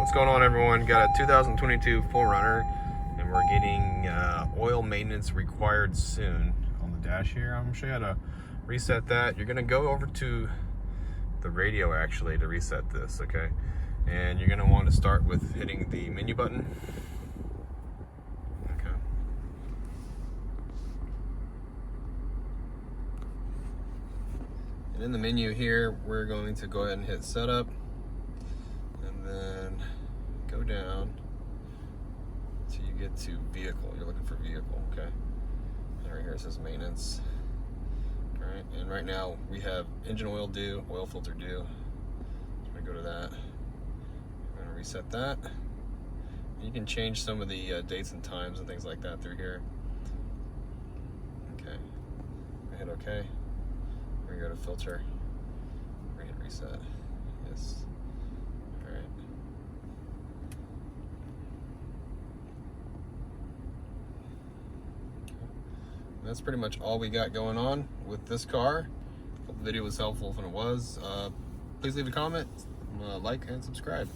What's going on, everyone? Got a 2022 4Runner, and we're getting oil maintenance required soon on the dash here. I'm going to show you how to reset that. You're going to go over to the radio actually to reset this, okay? And you're going to want to start with hitting the menu button. Okay. And in the menu here, we're going to go ahead and hit setup. And then go down until you get to vehicle. You're looking for vehicle, okay? And right here it says maintenance. All right, and right now we have engine oil due, oil filter due. So we go to that. We're gonna reset that. You can change some of the dates and times and things like that through here. Okay, I hit okay. We're gonna go to filter. We're gonna hit reset. Yes. All right. That's pretty much all we got going on with this car. Hope the video was helpful. If it was, please leave a comment, like, and subscribe.